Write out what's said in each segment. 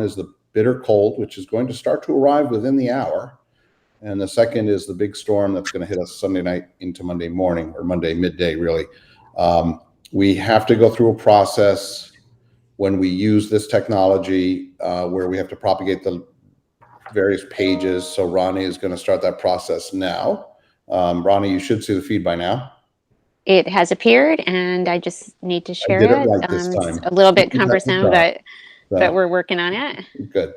One is the bitter cold, which is going to start to arrive within the hour. And the second is the big storm that's going to hit us Sunday night into Monday morning, or Monday midday, really. We have to go through a process when we use this technology where we have to propagate the various pages. So Ronni is going to start that process now. Ronni, you should see the feed by now. It has appeared, and I just need to share it. Right this time. It's a little bit cumbersome, but we're working on it. Good.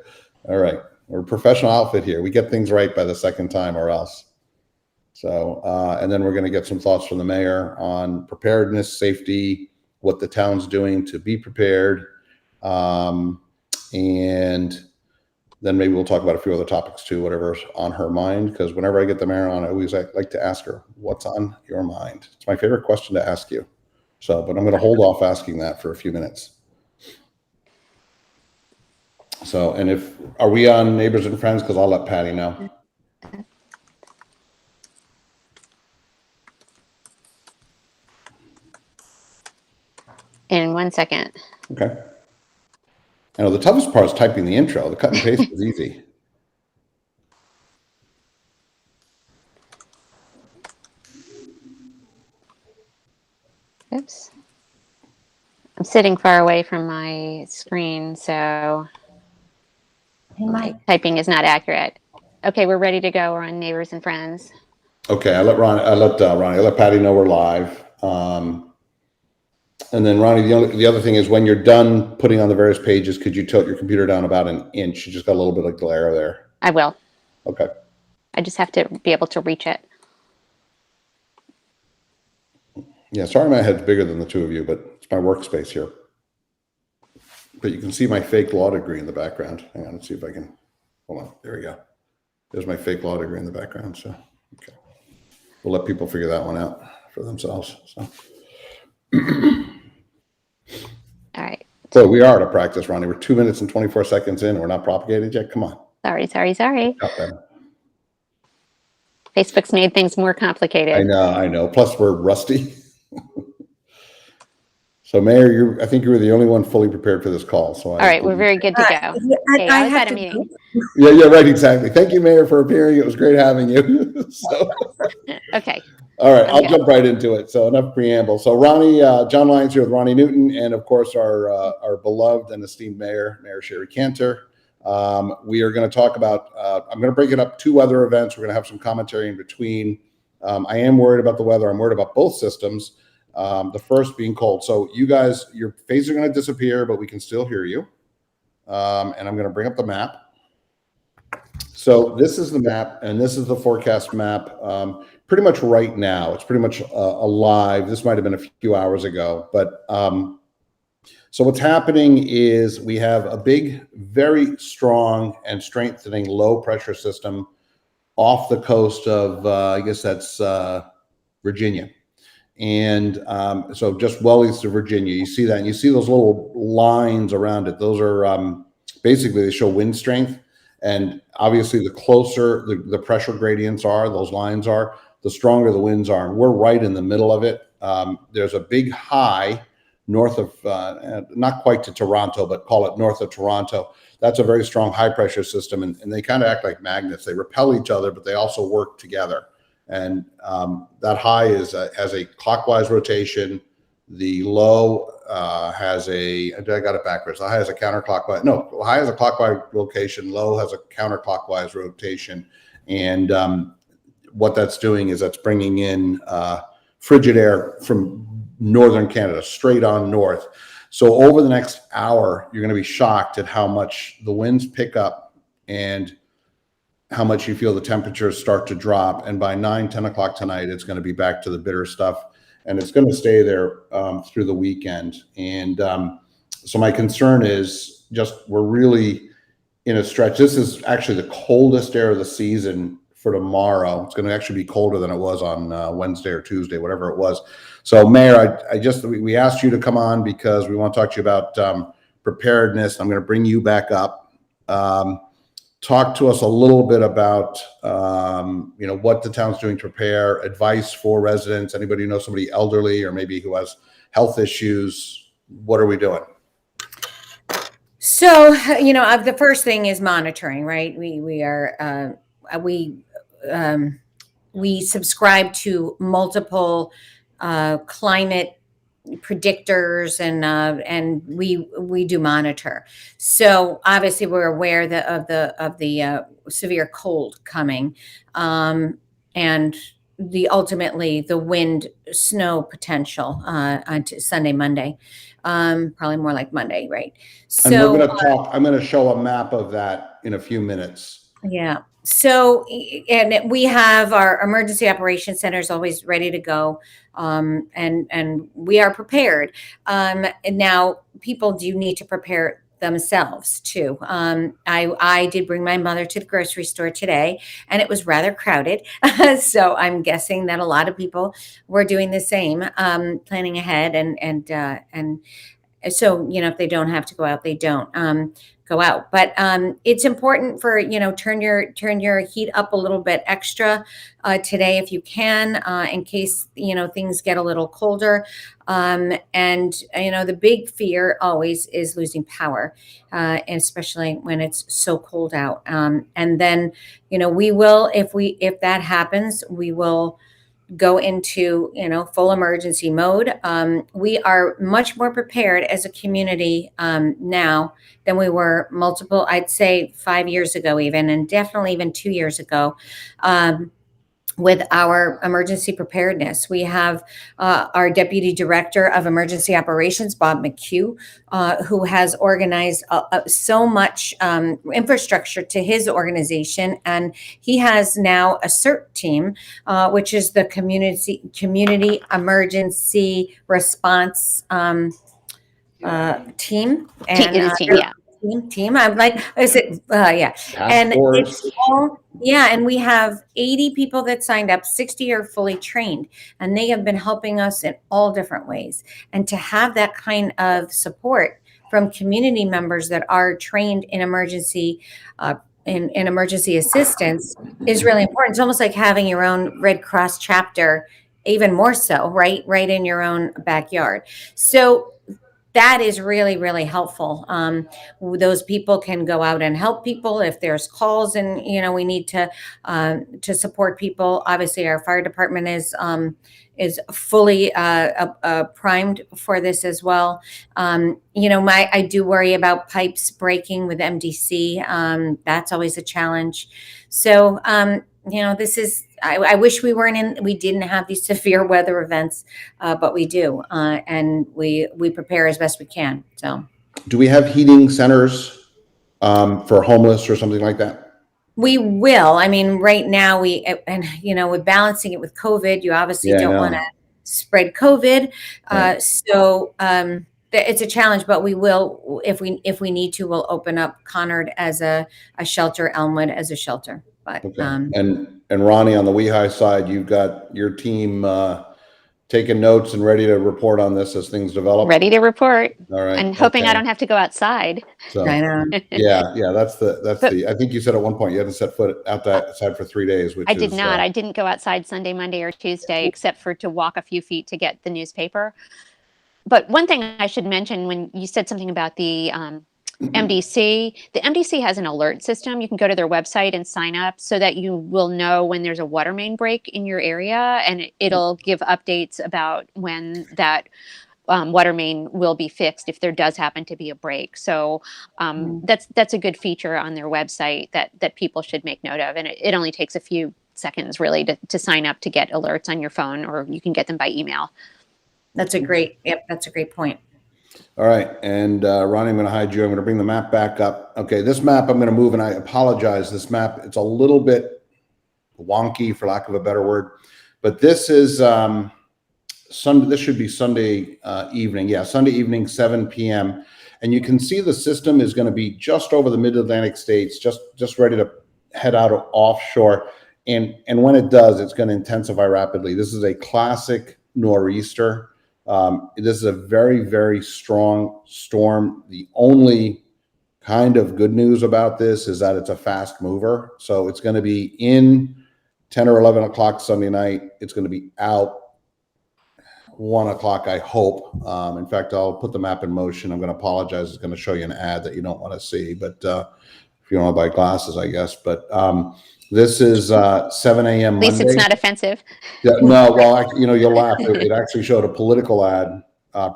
All right. We're a professional outfit here. We get things right by the second time or else. So, and then we're going to get some thoughts from the mayor on preparedness, safety, what the town's doing to be prepared. And then maybe we'll talk about a few other topics too, whatever's on her mind. Because whenever I get the mayor on, I always like to ask her, what's on your mind? It's my favorite question to ask you. So, but I'm going to hold off asking that for a few minutes. So, and are we on Neighbors and Friends? Because I'll let Patty know. In 1 second. Okay. I know the toughest part is typing the intro. The cut and paste is easy. Oops. I'm sitting far away from my screen, so my typing is not accurate. Okay, we're ready to go. We're on Neighbors and Friends. Okay, I let Patty know we're live. And then Ronni, the other thing is when you're done putting on the various pages, could you tilt your computer down about an inch? You just got a little bit of glare there. I will. Okay. I just have to be able to reach it. Yeah, sorry my head's bigger than the two of you, but it's my workspace here. But you can see my fake law degree in the background. Hang on, let's see if I can, hold on, there we go. There's my fake law degree in the background, so, okay. We'll let people figure that one out for themselves, so. All right. So we are out of practice, Ronni. We're 2 minutes and 24 seconds in. We're not propagated yet. Come on. Sorry. Facebook's made things more complicated. I know. Plus, we're rusty. So, Mayor, I think you were the only one fully prepared for this call. So, all right, we're very good to go. Okay, I was at a meeting. Yeah, right, exactly. Thank you, Mayor, for appearing. It was great having you. So. Okay. All right, I'll jump right into it. So enough preamble. So Ronni, John Lyons here with Ronni Newton, and of course our beloved and esteemed Mayor Sherry Cantor. We are going to talk about. I'm going to break it up 2 weather events. We're going to have some commentary in between. I am worried about the weather. I'm worried about both systems. The first being cold. So you guys, your faces are going to disappear, but we can still hear you. And I'm going to bring up the map. So this is the map, and this is the forecast map. Pretty much right now, it's pretty much alive. This might have been a few hours ago, but so what's happening is we have a big, very strong and strengthening low pressure system off the coast of, I guess that's Virginia. And so just well east of Virginia, you see that, and you see those little lines around it. Those are basically, they show wind strength. And obviously, the closer the pressure gradients are, those lines are, the stronger the winds are. And we're right in the middle of it. There's a big high north of, not quite to Toronto, but call it north of Toronto. That's a very strong high pressure system. And they kind of act like magnets. They repel each other, but they also work together. And that high has a clockwise rotation. The low has I got it backwards. The high has a counterclockwise. No, high has a clockwise rotation. Low has a counterclockwise rotation. And what that's doing is that's bringing in frigid air from northern Canada straight on north. So over the next hour, you're going to be shocked at how much the winds pick up and how much you feel the temperatures start to drop. And by 9-10 o'clock tonight, it's going to be back to the bitter stuff. And it's going to stay there through the weekend. And so my concern is just we're really in a stretch. This is actually the coldest air of the season for tomorrow. It's going to actually be colder than it was on Wednesday or Tuesday, whatever it was. So, Mayor, we asked you to come on because we want to talk to you about preparedness. I'm going to bring you back up. Talk to us a little bit about, what the town's doing to prepare, advice for residents, anybody who knows somebody elderly or maybe who has health issues. What are we doing? So, the first thing is monitoring, right? We subscribe to multiple climate predictors, and we do monitor. So obviously we're aware of the severe cold coming, and ultimately the wind snow potential on Sunday, Monday, probably more like Monday, right? And we're So going to talk, I'm going to show a map of that in a few minutes. yeah. So, and we have our emergency operations centers always ready to go, and we are prepared. And now people do need to prepare themselves too. I did bring my mother to the grocery store today, and it was rather crowded. So I'm guessing that a lot of people were doing the same, planning ahead, and so if they don't have to go out, they don't go out. But it's important for turn your heat up a little bit extra today if you can, in case things get a little colder. And the big fear always is losing power, and especially when it's so cold out. And then we will, if that happens, we will go into full emergency mode. We are much more prepared as a community now than we were I'd say 5 years ago, even, and definitely even 2 years ago. With our emergency preparedness, we have our Deputy Director of Emergency Operations, Bob McHugh, who has organized so much infrastructure to his organization, and he has now a CERT team, which is the Community Emergency Response team, and Team, yeah. team. I'm like, is it? Yeah, Task force. it's all, yeah. And we have 80 people that signed up. 60 are fully trained, and they have been helping us in all different ways. And to have that kind of support from community members that are trained in emergency in emergency assistance is really important. It's almost like having your own Red Cross chapter, even more so, right in your own backyard. So that is really, really helpful. Those people can go out and help people if there's calls, and we need to support people. Obviously, our fire department is fully primed for this as well. I do worry about pipes breaking with MDC. That's always a challenge. So this is. I wish we didn't have these severe weather events, but we do, and we prepare as best we can. So, Do we have heating centers for homeless or something like that? we will. I mean, right now we're balancing it with COVID. You obviously Yeah, I don't know. want to spread COVID, Right. so it's a challenge. But we will, if we need to, we'll open up Conard as a shelter, Elmwood as a shelter. But Okay. And Ronnie, on the Wehi side, you've got your team taking notes and ready to report on this as things develop. Ready to report. All right. And hoping okay. I don't have to go outside. So I know. yeah. That's the. I think you said at one point you hadn't set foot outside for 3 days, which I did is, not. I didn't go outside Sunday, Monday, or Tuesday, except for to walk a few feet to get the newspaper. But one thing I should mention, when you said something about the MDC, the MDC has an alert system. You can go to their website and sign up so that you will know when there's a water main break in your area, and it'll give updates about when that water main will be fixed if there does happen to be a break. So that's a good feature on their website that people should make note of. And it only takes a few seconds really to sign up to get alerts on your phone, or you can get them by email. That's a great point. all right. And Ronnie, I'm going to hide you. I'm going to bring the map back up. Okay, this map I'm going to move, and I apologize. This map, it's a little bit wonky, for lack of a better word, but this is Sunday. This should be Sunday evening. Yeah, Sunday evening, 7 p.m. And you can see the system is going to be just over the mid-Atlantic states, just ready to head out offshore. And when it does, it's going to intensify rapidly. This is a classic nor'easter. This is a very, very strong storm. The only kind of good news about this is that it's a fast mover. So it's going to be in 10 or 11 o'clock Sunday night. It's going to be out 1 o'clock, I hope. In fact, I'll put the map in motion. I'm going to apologize. It's going to show you an ad that you don't want to see, but if you don't want to buy glasses, I guess. But this is 7 a.m. At least Monday. it's not offensive. Yeah, no, well, you'll laugh. It actually showed a political ad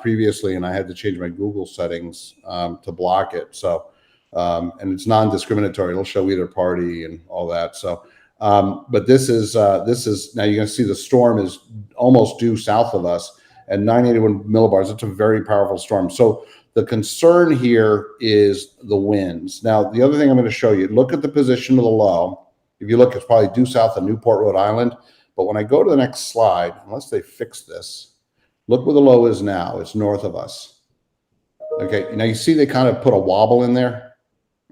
previously, and I had to change my Google settings to block it. So, and it's non-discriminatory. It'll show either party and all that. So, but this is now you're going to see the storm is almost due south of us at 981 millibars. It's a very powerful storm. So the concern here is the winds. Now, the other thing I'm going to show you, look at the position of the low. If you look, it's probably due south of Newport, Rhode Island. But when I go to the next slide, unless they fix this, look where the low is now. It's north of us. Okay, now you see they kind of put a wobble in there.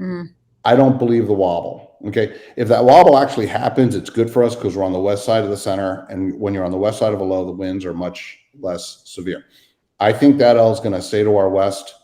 Mm. I don't believe the wobble. Okay, if that wobble actually happens, it's good for us because we're on the west side of the center. And when you're on the west side of a low, the winds are much less severe. I think that L is going to stay to our west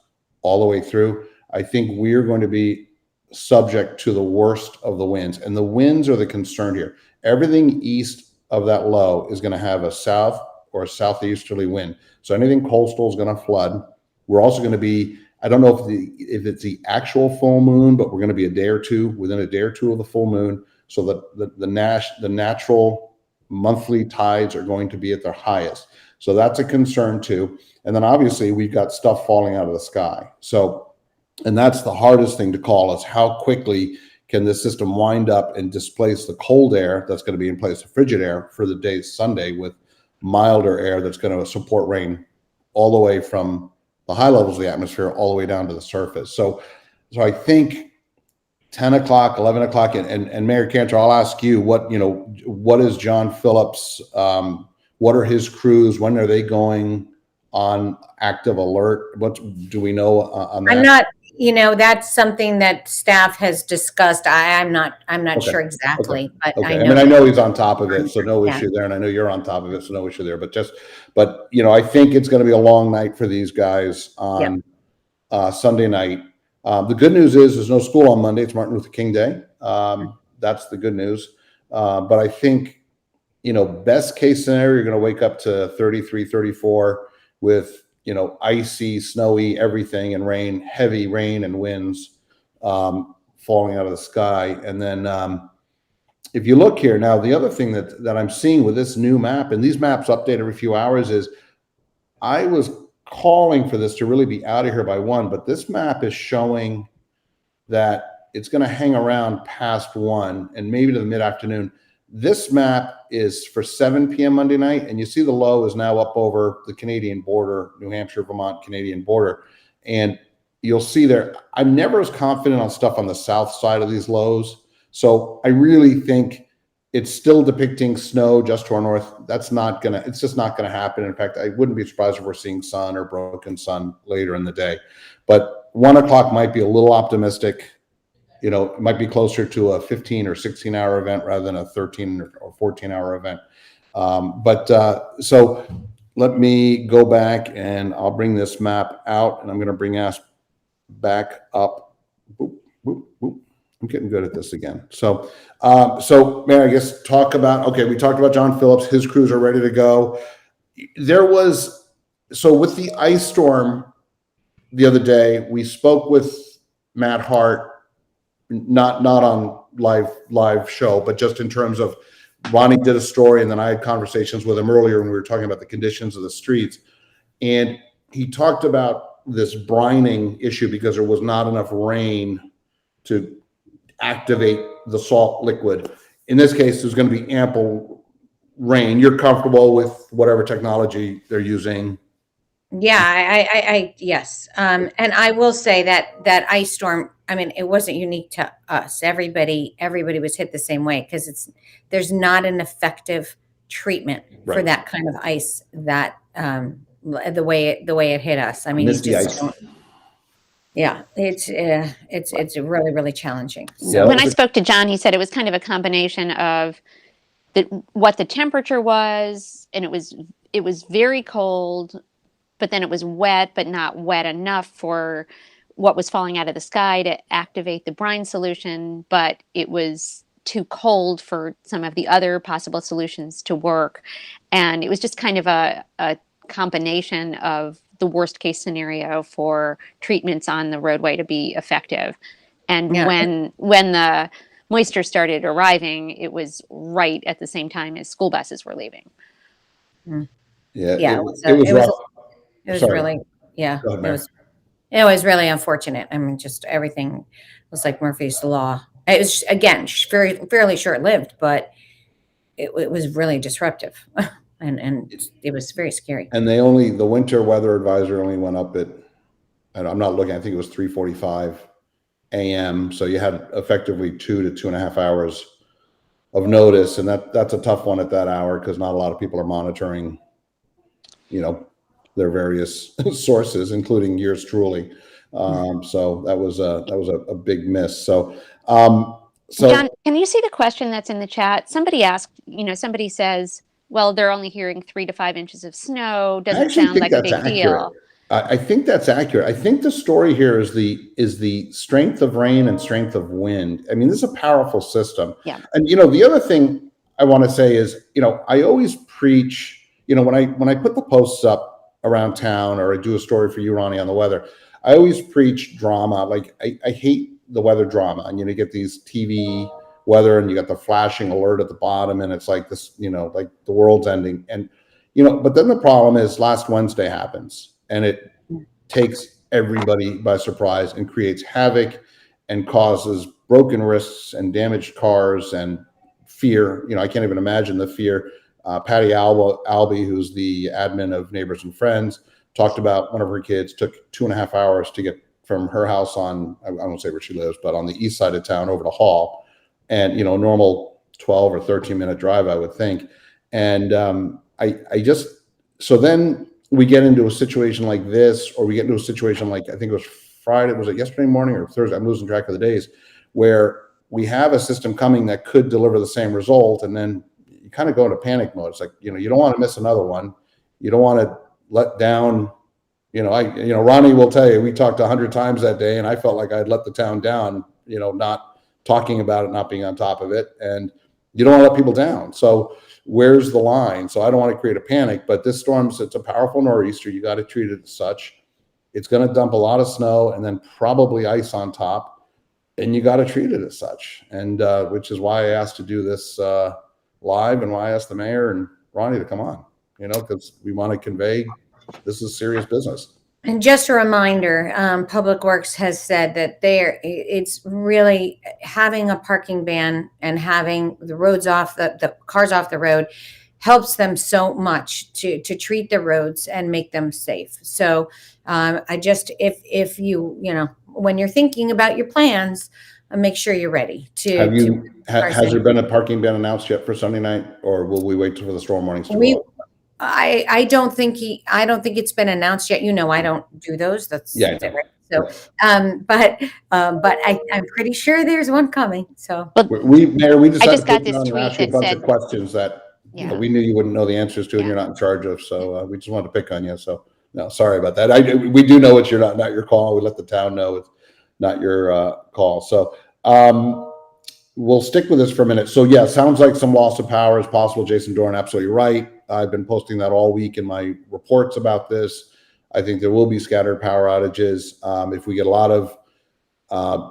all the way through. I think we're going to be subject to the worst of the winds. And the winds are the concern here. Everything east of that low is going to have a south or a southeasterly wind. So anything coastal is going to flood. We're also going to be, I don't know if it's the actual full moon, but we're going to be within a day or two of the full moon. So that the natural monthly tides are going to be at their highest. So that's a concern too. And then obviously we've got stuff falling out of the sky. So, and that's the hardest thing to call, is how quickly can this system wind up and displace the cold air that's going to be in place of frigid air for the day Sunday, with milder air that's going to support rain all the way from the high levels of the atmosphere all the way down to the surface. So I think 10 o'clock, 11 o'clock, and Mayor Cantor, I'll ask you, what is John Phillips, what are his crews, when are they going on active alert? What do we know on that? I'm not, that's something that staff has discussed. I'm not Okay. sure exactly, but Okay. I know. I know he's on top of it, so no Yeah. issue there. And I know you're on top of it, so no issue there. But I think it's going to be a long night for these guys on Sunday night. The good news is there's no school on Monday. It's Martin Luther King Day. That's the good news. But I think, best case scenario, you're going to wake up to 33, 34 with, icy, snowy, everything, and rain, heavy rain and winds falling out of the sky. And then if you look here now, the other thing that I'm seeing with this new map, and these maps update every few hours, is I was calling for this to really be out of here by 1, but this map is showing that it's going to hang around past 1 and maybe to the mid-afternoon. This map is for 7 p.m. Monday night, and you see the low is now up over the Canadian border, New Hampshire, Vermont, Canadian border. And you'll see there, I'm never as confident on stuff on the south side of these lows. So I really think it's still depicting snow just to our north. It's just not going to happen. In fact, I wouldn't be surprised if we're seeing sun or broken sun later in the day. But 1 o'clock might be a little optimistic. It might be closer to a 15 or 16 hour event rather than a 13 or 14 hour event. So let me go back and I'll bring this map out, and I'm going to bring us back up. Boop, boop, boop. I'm getting good at this again. So man, I guess we talked about John Phillips. His crews are ready to go. With the ice storm the other day, we spoke with Matt Hart, not on live show, but just in terms of Ronnie did a story, and then I had conversations with him earlier when we were talking about the conditions of the streets. And he talked about this brining issue because there was not enough rain to activate the salt liquid. In this case, there's going to be ample rain. You're comfortable with whatever technology they're using? Yeah, yes. And I will say that ice storm, it wasn't unique to us. Everybody was hit the same way, because there's not an effective treatment for that kind of ice, that the way it hit us. Misty ice. Yeah, it's really, really challenging. So when I spoke to John, he said it was kind of a combination of what the temperature was, and it was very cold, but then it was wet, but not wet enough for what was falling out of the sky to activate the brine solution, but it was too cold for some of the other possible solutions to work. And it was just kind of a combination of the worst case scenario for treatments on the roadway to be effective. And Yeah. when the moisture started arriving, it was right at the same time as school buses were leaving. Yeah, Yeah, it was rough. it was Sorry. really, yeah, Go ahead, Mary. it was really unfortunate. I mean, just everything was like Murphy's Law. It was, again, fairly short lived, but it was really disruptive, and it was very scary. And the winter weather advisory only went up at, and I'm not looking, I think it was 3:45 a.m. So you had effectively 2 to 2.5 hours of notice, and that's a tough one at that hour because not a lot of people are monitoring, their various sources, including yours truly. So that was a big miss. So John, can you see the question that's in the chat? Somebody asked, somebody says, well, they're only hearing 3 to 5 inches of snow. Doesn't sound like a big deal. I think that's accurate. I think the story here is the strength of rain and strength of wind. I mean, this is a powerful system. Yeah. And the other thing I want to say is, I always preach, when I put the posts up around town or I do a story for you, Ronnie, on the weather, I always preach drama. Like I hate the weather drama, and you get these TV weather and you got the flashing alert at the bottom and it's like this, like the world's ending. And but then the problem is last Wednesday happens and it takes everybody by surprise and creates havoc and causes broken wrists and damaged cars and fear. I can't even imagine the fear. Patty Albee, who's the admin of Neighbors and Friends, talked about one of her kids took 2.5 hours to get from her house on, I won't say where she lives, but on the east side of town over to Hall. And, normal 12 or 13-minute drive, I would think. And so then we get into a situation like this, or we get into a situation like, I think it was Friday, was it yesterday morning or Thursday? I'm losing track of the days, where we have a system coming that could deliver the same result. And then you kind of go into panic mode. It's like, you don't want to miss another one. You don't want to let down, Ronnie will tell you, we talked 100 times that day and I felt like I'd let the town down, not talking about it, not being on top of it. And you don't want to let people down. So where's the line? So I don't want to create a panic, but this storm's, it's a powerful nor'easter. You got to treat it as such. It's going to dump a lot of snow and then probably ice on top. And you got to treat it as such. And which is why I asked to do this live and why I asked the mayor and Ronnie to come on, because we want to convey this is serious business. And just a reminder, Public Works has said that it's really having a parking ban and having the roads off, the cars off the road helps them so much to treat the roads and make them safe. So if you, when you're thinking about your plans, make sure you're ready to. Has there been a parking ban announced yet for Sunday night, or will we wait for the storm warnings to roll? I don't think it's been announced yet. I don't do those. That's right. So, but I'm pretty sure there's one coming. So Mayor, we decided I just got to this ask tweet you a that bunch said of questions that we knew you wouldn't know the answers to, and you're not in charge of. So we just wanted to pick on you. So no, sorry about that. We do know it's not your call. We let the town know it's not your call. So we'll stick with this for a minute. So yeah, sounds like some loss of power is possible. Jason Dorn, absolutely right. I've been posting that all week in my reports about this. I think there will be scattered power outages. If we get a lot of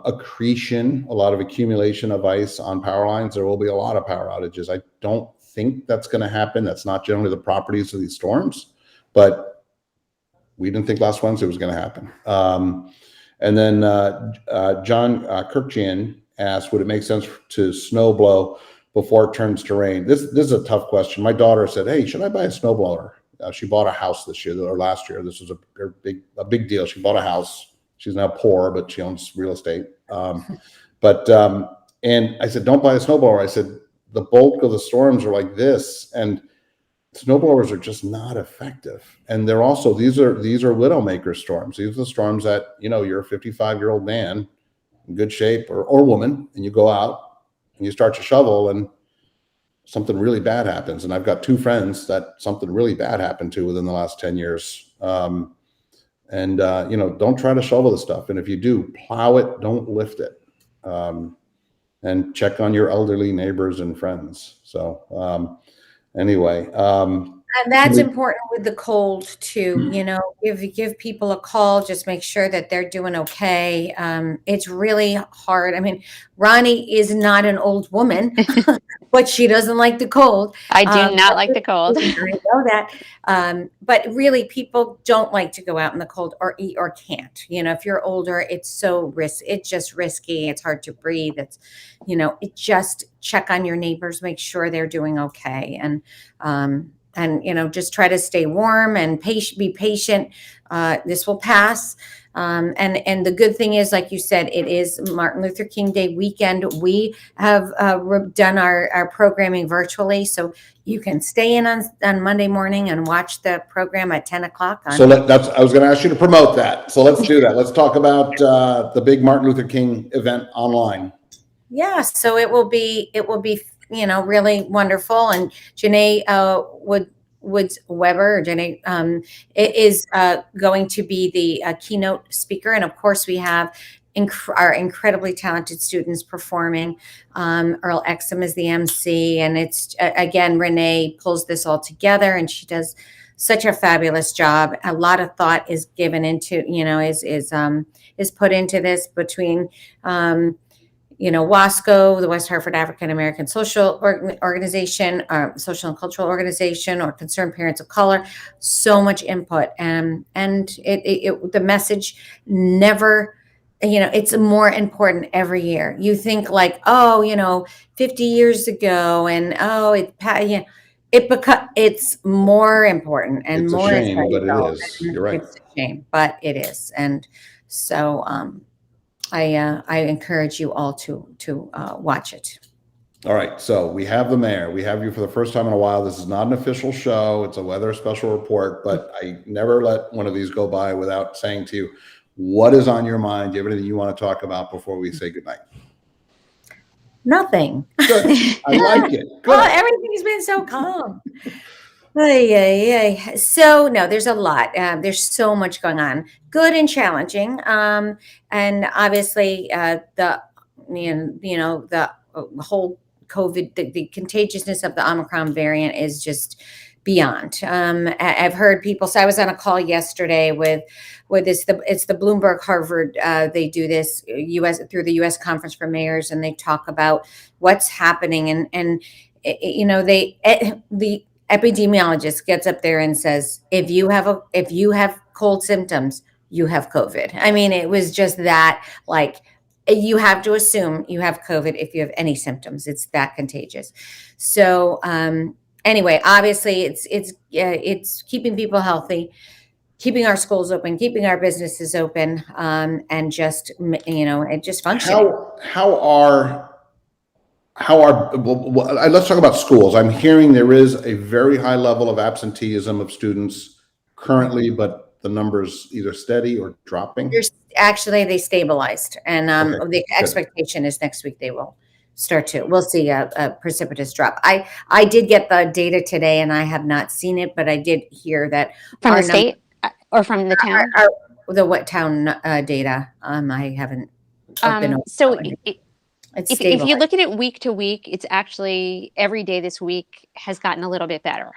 accretion, a lot of accumulation of ice on power lines, there will be a lot of power outages. I don't think that's going to happen. That's not generally the properties of these storms, but we didn't think last Wednesday was going to happen. And then John Kirkjian asked, would it make sense to snow blow before it turns to rain? This is a tough question. My daughter said, hey, should I buy a snowblower? She bought a house this year or last year. This was a big deal. She bought a house. She's now poor, but she owns real estate. And I said, don't buy a snowblower. I said, the bulk of the storms are like this, and snowblowers are just not effective. And they're also, these are widowmaker storms. These are the storms that, you're a 55-year-old man in good shape or woman, and you go out and you start to shovel and something really bad happens. And I've got 2 friends that something really bad happened to within the last 10 years. Don't try to shovel the stuff. And if you do, plow it, don't lift it. And check on your elderly neighbors and friends. So anyway. And that's important with the cold too. You know, give people a call, just make sure that they're doing okay. It's really hard. I mean, Ronnie is not an old woman, but she doesn't like the cold. I do not like the cold. I know that. But really, people don't like to go out in the cold or eat or can't. You know, if you're older, it's just risky. It's hard to breathe. It's, you know, it just check on your neighbors, make sure they're doing okay. And you know, just try to stay warm and be patient. This will pass. And the good thing is, like you said, it is Martin Luther King Day weekend. We have done our programming virtually, so you can stay in on Monday morning and watch the program at 10 o'clock. So I was going to ask you to promote that. So let's do that. Let's talk about the big Martin Luther King event online. Yeah, so it will be you know, really wonderful. And Janae Woods Weber, or Janae, is going to be the keynote speaker. And of course, we have our incredibly talented students performing. Earl Exum is the MC. And it's, again, Renee pulls this all together, and she does such a fabulous job. A lot of thought is given into, you know, is put into this between, you know, WASCO, the West Hartford African American Social Organization, Social and Cultural Organization, or Concerned Parents of Color. So much input, and the message never, you know, it's more important every year. You think like, oh, you know, 50 years ago, and it's more important and it's more. It's a shame, but it is. You're right. It's a shame, but it is, and so. I encourage you all to watch it. All right. So we have the mayor. We have you for the first time in a while. This is not an official show. It's a weather special report, but I never let one of these go by without saying to you, what is on your mind? Do you have anything you want to talk about before we say goodnight? Nothing. Good. I like it. Good. Oh, everything's been so calm. So no, there's a lot. There's so much going on, good and challenging. And obviously, the whole COVID, the contagiousness of the Omicron variant is just beyond. I've heard people say, I was on a call yesterday with it's the Bloomberg Harvard. They do this through the U.S. Conference for Mayors, and they talk about what's happening, and you know, the epidemiologist gets up there and says, if you have cold symptoms, you have COVID. I mean, it was just that, like, you have to assume you have COVID if you have any symptoms. It's that contagious. So anyway, obviously it's keeping people healthy, keeping our schools open, keeping our businesses open, and just, you know, and just functioning. Let's talk about schools. I'm hearing there is a very high level of absenteeism of students currently, but the numbers either steady or dropping. They stabilized, and the expectation is next week they will we'll see a precipitous drop. I did get the data today, and I have not seen it, but I did hear that from the state or from the town. The what town data? I haven't. So if you look at it week to week, it's actually every day this week has gotten a little bit better.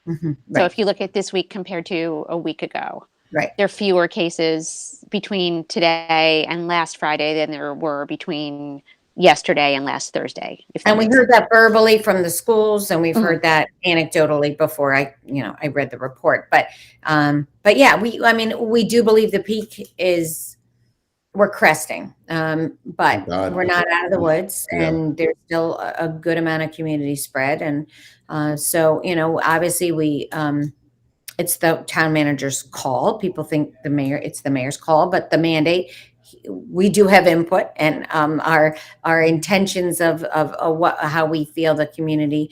Mm-hmm, right. So if you look at this week compared to a week ago, right, there are fewer cases between today and last Friday than there were between yesterday and last Thursday. And we heard that verbally from the schools, and we've heard that anecdotally before I read the report. But yeah, we do believe the peak we're cresting, but we're not out of the woods, and there's still a good amount of community spread. And so, you know, obviously it's the town manager's call. People think it's the mayor's call, but the mandate, we do have input, and our intentions of how we feel the community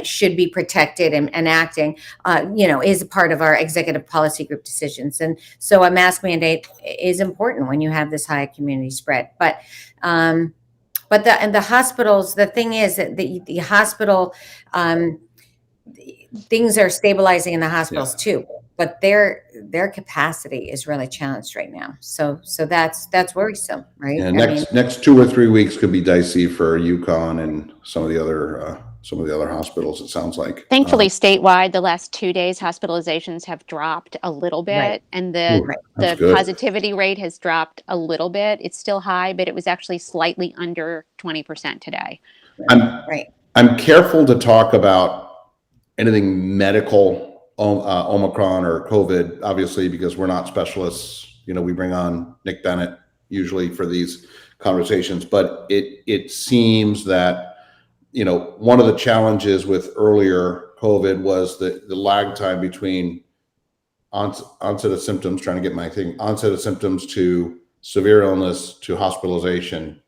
should be protected and acting, is a part of our executive policy group decisions. And so a mask mandate is important when you have this high community spread. But the hospitals, the thing is that the hospital, things are stabilizing in the hospitals too, but their capacity is really challenged right now. So that's worrisome, right? Yeah, next 2 or 3 weeks could be dicey for UConn and some of the other some of the other hospitals, it sounds like. Thankfully, statewide, the last 2 days, hospitalizations have dropped a little bit, Right. and Ooh, that's the good. positivity rate has dropped a little bit. It's still high, but it was actually slightly under 20% today. Right. I'm careful to talk about anything medical, Omicron or COVID, obviously, because we're not specialists. You know, we bring on Nick Bennett usually for these conversations, but it seems that, you know, one of the challenges with earlier COVID was the lag time between onset of symptoms, trying to get my thing, onset of symptoms to severe illness to hospitalization,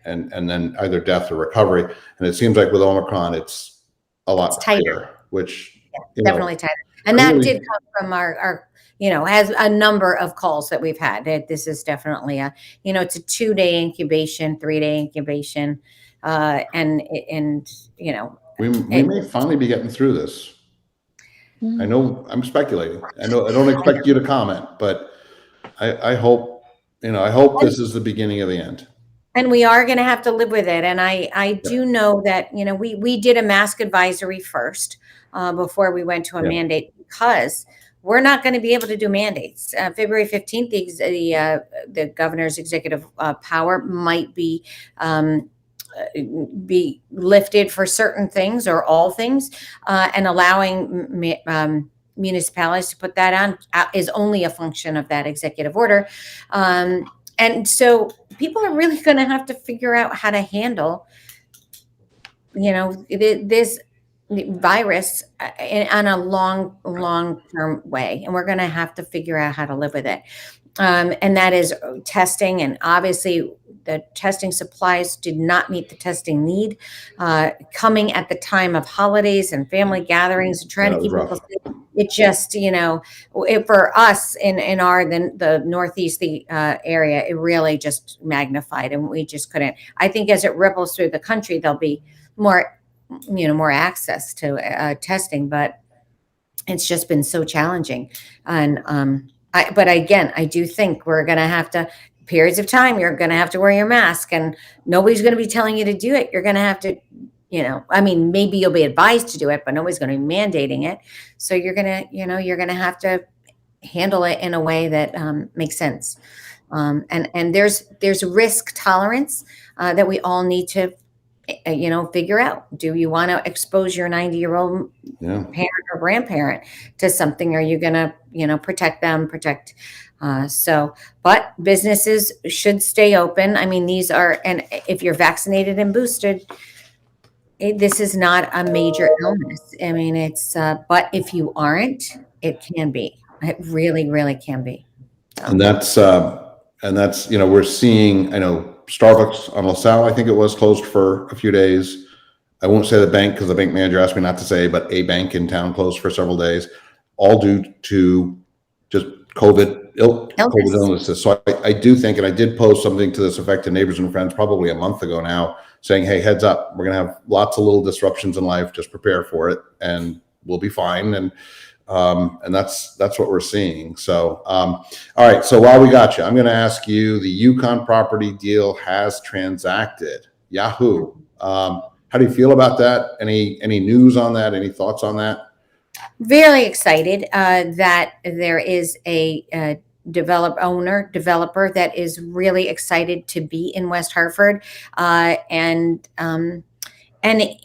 and then either death or recovery. And it seems like with Omicron, it's a lot tighter, which, you know, Definitely tighter. And that did come from our, you know, has a number of calls that we've had. This is definitely a, you know, it's a 2-day incubation, 3-day incubation. And you know, we may finally be getting through this. I know I'm speculating. I don't expect you to comment, but I hope, you know, I hope this is the beginning of the end. and we are going to have to live with it. And I do know that, you know, we did a mask advisory first before we went to a mandate, because we're not going to be able to do mandates. February 15th, the governor's executive power might be lifted for certain things or all things, and allowing municipalities to put that on is only a function of that executive order. And so people are really going to have to figure out how to handle, you know, this virus on a long-term way. And we're going to have to figure out how to live with it. And that is testing. And obviously the testing supplies did not meet the testing need, coming at the time of holidays and family gatherings and trying to keep people safe. It just, you know, for us in the Northeast area, it really just magnified, and we just couldn't. I think as it ripples through the country, there'll be more, you know, more access to testing, but it's just been so challenging. And but again, I do think we're going to have to, periods of time, you're going to have to wear your mask, and nobody's going to be telling you to do it. You're going to have to, you know, I mean, maybe you'll be advised to do it, but nobody's going to be mandating it. So you're going to, you know, you're going to have to handle it in a way that makes sense. And there's risk tolerance that we all need to, you know, figure out. Do you want to expose your 90-year-old parent or grandparent to something? Are you going to, you know, protect them, but businesses should stay open. I mean, these are, and if you're vaccinated and boosted, this is not a major illness. I mean, it's, but if you aren't, it can be. It really, really can be. So. And that's, you know, we're seeing, I know Starbucks on LaSalle, I think it was, closed for a few days. I won't say the bank because the bank manager asked me not to say, but a bank in town closed for several days, all due to just COVID illnesses. So I do think, and I did post something to this effect to neighbors and friends probably a month ago now, saying, hey, heads up, we're going to have lots of little disruptions in life. Just prepare for it and we'll be fine. And that's what we're seeing. So, all right. So while we got you, I'm going to ask you, the Yukon property deal has transacted. Yahoo. How do you feel about that? Any news on that? Any thoughts on that? Very excited that there is a developer that is really excited to be in West Hartford, and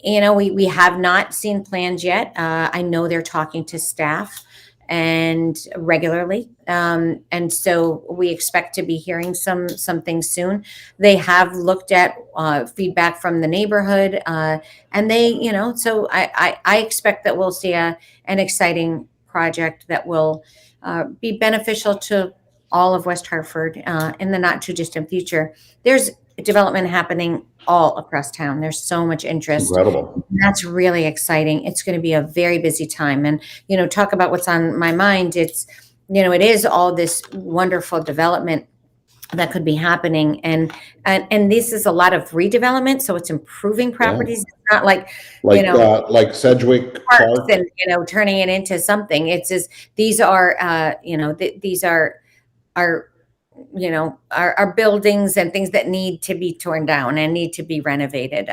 you know, we have not seen plans yet. I know they're talking to staff and regularly, and so we expect to be hearing something soon. They have looked at feedback from the neighborhood, and they, you know, so I expect that we'll see an exciting project that will be beneficial to all of West Hartford in the not too distant future. There's development happening all across town. There's so much interest. Incredible. That's really exciting. It's going to be a very busy time. And, you know, talk about what's on my mind. It's, you know, it is all this wonderful development that could be happening. And this is a lot of redevelopment. So it's improving properties. It's not like you know, like Sedgwick Park and, you know, turning it into something. It's just, these are, you know, these are our buildings and things that need to be torn down and need to be renovated.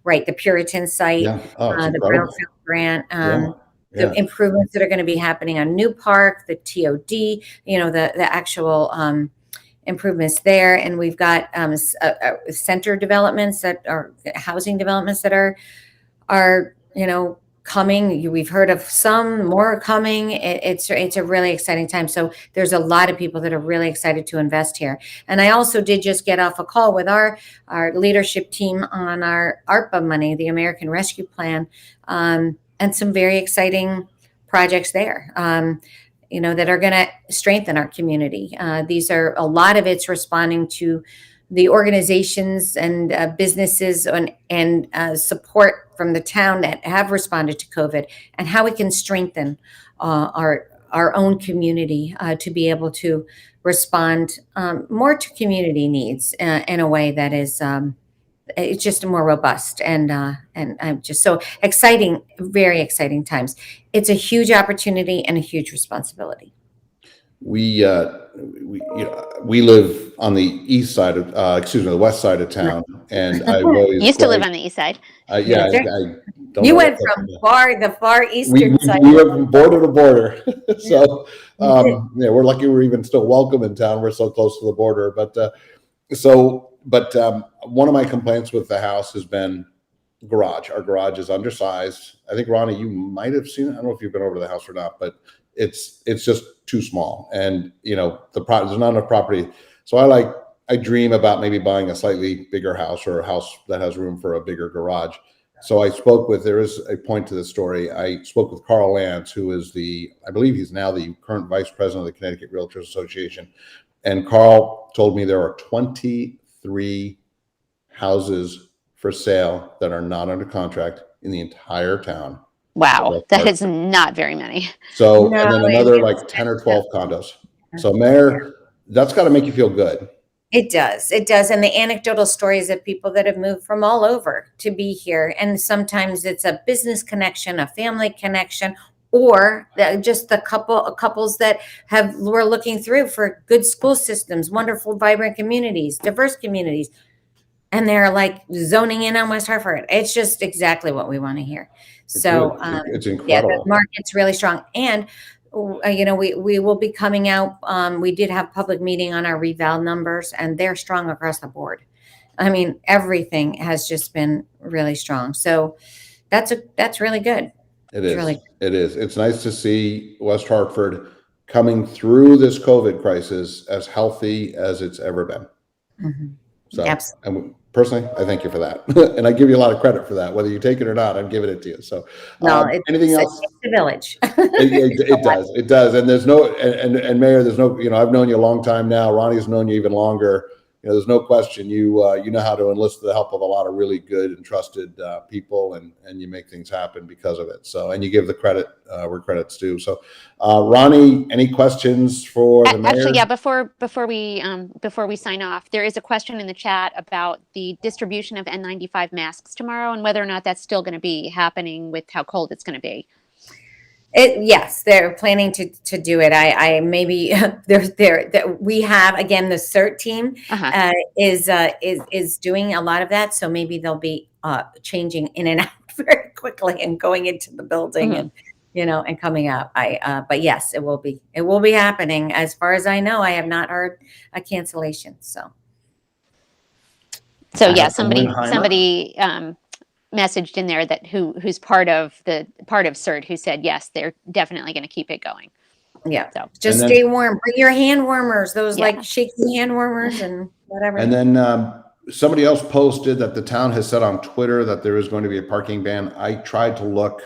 Right, the Puritan site, Yeah. Oh, it's the incredible. Brownfield grant, Yeah. the improvements that are going to be happening on New Park, the TOD, the actual improvements there, and we've got center developments that are housing developments that are coming. We've heard of some more coming. It's a really exciting time. So there's a lot of people that are really excited to invest here. And I also did just get off a call with our leadership team on our ARPA money, the American Rescue Plan, and some very exciting projects there. That are going to strengthen our community. These are a lot of it's responding to the organizations and businesses and support from the town that have responded to COVID, and how we can strengthen our own community to be able to respond more to community needs in a way that is it's just more robust, and I'm just so exciting, very exciting times. It's a huge opportunity and a huge responsibility. We live on the east side of, the west side of town, and I've always Used to live on the east side. Yeah, That's I don't You know went what from the far eastern side. we went from border to border. So we're lucky we're even still welcome in town. We're so close to the border. But one of my complaints with the house has been garage. Our garage is undersized. I think, Ronnie, you might have seen it. I don't know if you've been over to the house or not, but it's just too small, and there's not enough property. So I dream about maybe buying a slightly bigger house, or a house that has room for a bigger garage. So there is a point to this story. I spoke with Carl Lance, who is I believe he's now the current vice president of the Connecticut Realtors Association. And Carl told me there are 23 houses for sale that are not under contract in the entire town. Wow, that is not very many. So, and then another 10 or 12 condos. So, Mayor, that's got to make you feel good. It does. It does. And the anecdotal stories of people that have moved from all over to be here. And sometimes it's a business connection, a family connection, or just couples that were looking through for good school systems, wonderful, vibrant communities, diverse communities. And they're zoning in on West Hartford. It's just exactly what we want to hear. So it's incredible. Yeah, the market's really strong. And we will be coming out. We did have public meeting on our reval numbers, and they're strong across the board. I mean, everything has just been really strong. So that's really good. It is. It's nice to see West Hartford coming through this COVID crisis as healthy as it's ever been. Mm-hmm. So, absolutely. and personally, I thank you for that, and I give you a lot of credit for that. Whether you take it or not, I'm giving it to you. So, anything else? It's the village. It does, and there's no, and Mayor, there's no, I've known you a long time now. Ronnie's known you even longer. There's no question you know how to enlist the help of a lot of really good and trusted people, and you make things happen because of it. So, and you give the credit where credit's due. So, Ronnie, any questions for the Mayor? Actually, yeah. Before we sign off, there is a question in the chat about the distribution of N95 masks tomorrow, and whether or not that's still going to be happening with how cold it's going to be. Yes, they're planning to do it. I maybe we have, again, the CERT team is doing a lot of that. So maybe they'll be changing in and out very quickly and going into the building and and coming out. But yes, it will be happening. As far as I know, I have not heard a cancellation. So yeah, somebody messaged in there that who's part of CERT, who said yes, they're definitely going to keep it going. Yeah, so just stay warm. Bring your hand warmers, those shaky hand warmers and whatever. And then somebody else posted that the town has said on Twitter that there is going to be a parking ban. I tried to look.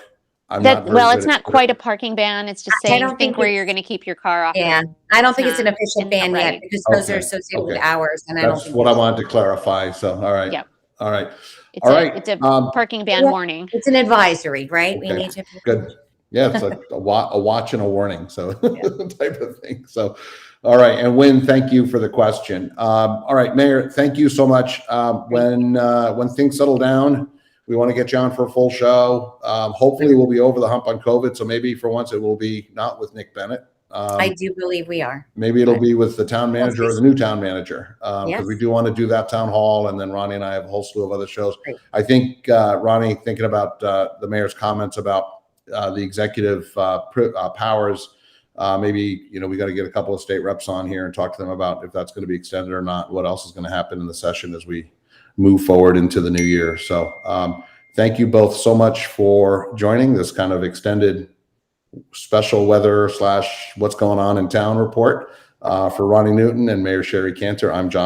It's not quite a parking ban. It's just saying think where you're going to keep your car off. Yeah, I don't think it's an official ban yet, because those are associated with hours, and that's what I wanted to clarify. So, all right. Yeah. All right. It's a parking ban warning. It's an advisory, right? Okay. We need to. Good. Yeah, it's a watch and a warning, so type of thing. So, all right. And Wynn, thank you for the question. All right, Mayor, thank you so much. When things settle down, we want to get you on for a full show. Hopefully, we'll be over the hump on COVID. So maybe for once, it will be not with Nick Bennett. I do believe we are. Maybe it'll be with the town manager or the new town manager, because we Yes. do want to do that town hall, and then Ronnie and I have a whole slew of other shows. Great. I think, Ronnie, thinking about the mayor's comments about the executive powers, maybe, we got to get a couple of state reps on here and talk to them about if that's going to be extended or not, what else is going to happen in the session as we move forward into the new year. So thank you both so much for joining this kind of extended special weather / what's going on in town report for Ronnie Newton and Mayor Sherry Cantor. I'm John